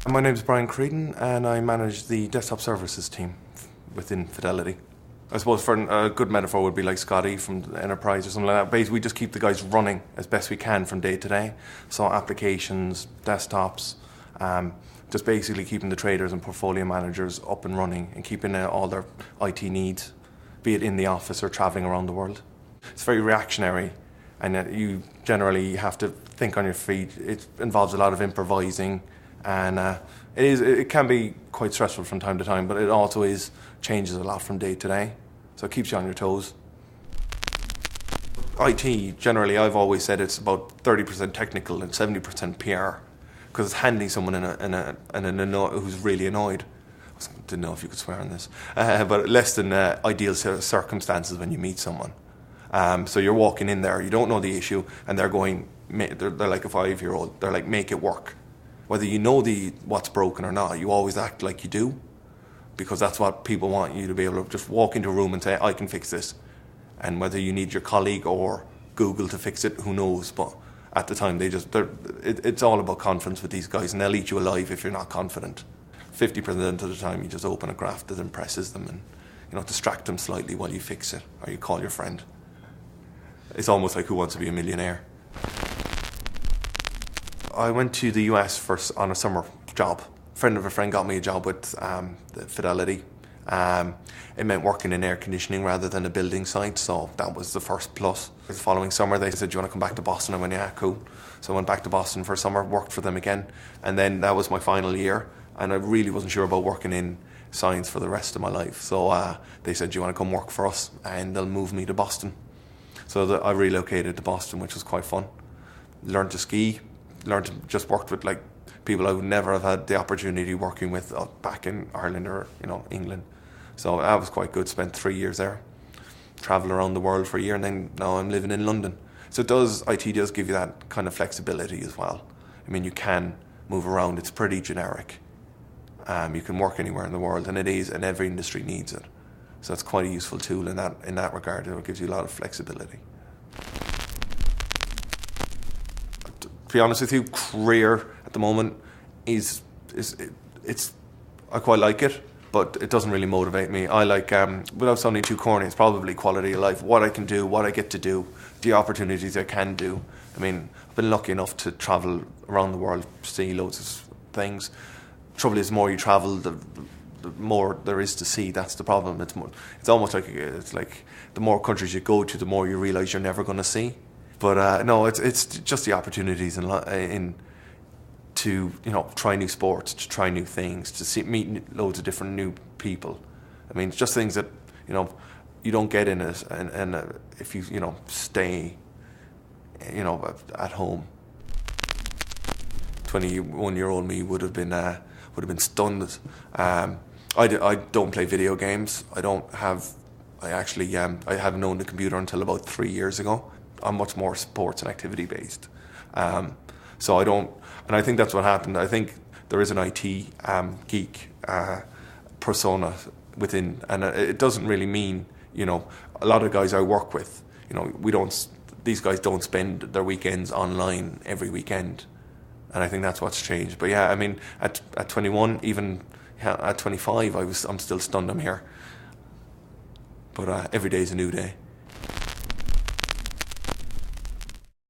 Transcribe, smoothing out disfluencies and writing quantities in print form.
My name is Brian Creedon and I manage the desktop services team within Fidelity. I suppose for a good metaphor would be like Scotty from Enterprise or something like that. Basically, we just keep the guys running as best we can from day to day. So applications, desktops, just basically keeping the traders and portfolio managers up and running and keeping all their IT needs, be it in the office or traveling around the world. It's very reactionary and you generally have to think on your feet. It involves a lot of improvising and it can be quite stressful from time to time, but it also changes a lot from day to day. So it keeps you on your toes. IT, generally, I've always said it's about 30% technical and 70% PR, because it's handling someone who's really annoyed. I didn't know if you could swear on this, but less than ideal circumstances when you meet someone. So you're walking in there, you don't know the issue, and they're like a 5-year-old. They're like, make it work. Whether you know what's broken or not, you always act like you do, because that's what people want you to be able to just walk into a room and say, I can fix this. And whether you need your colleague or Google to fix it, who knows? But at the time, it's all about confidence with these guys, and they'll eat you alive if you're not confident. 50% of the time, you just open a graph that impresses them and distract them slightly while you fix it, or you call your friend. It's almost like Who Wants to Be a Millionaire? I went to the US first on a summer job. A friend of a friend got me a job with the Fidelity. It meant working in air conditioning rather than a building site, so that was the first plus. The following summer they said, do you want to come back to Boston? I went, yeah, cool. So I went back to Boston for a summer, worked for them again, and then that was my final year, and I really wasn't sure about working in science for the rest of my life. So they said, do you want to come work for us? And they'll move me to Boston. So I relocated to Boston, which was quite fun. Learned to ski, just worked with like people I would never have had the opportunity working with back in Ireland or England. So that was quite good. Spent 3 years there, travelled around the world for a year, and then now I'm living in London. So IT does give you that kind of flexibility as well. I mean, you can move around. It's pretty generic. You can work anywhere in the world, and it is, and every industry needs it. So it's quite a useful tool in that regard. It gives you a lot of flexibility. To be honest with you, career at the moment I quite like it, but it doesn't really motivate me. I like, without sounding too corny, it's probably quality of life, what I can do, what I get to do, the opportunities I can do. I mean, I've been lucky enough to travel around the world, see loads of things. Trouble is, the more you travel, the more there is to see. That's the problem. It's almost like the more countries you go to, the more you realise you're never going to see. But no, it's just the opportunities to try new sports, to try new things, to meet loads of different new people. I mean, it's just things that you don't get in it, and if you stay at home. 21-year-old me would have been stunned. I don't play video games. I haven't owned a computer until about 3 years ago. I'm much more sports and activity based. So I don't, and I think that's what happened. I think there is an IT geek persona within, and it doesn't really mean, a lot of guys I work with, these guys don't spend their weekends online every weekend. And I think that's what's changed. But yeah, I mean, at 21, even at 25, I'm still stunned I'm here. But every day is a new day.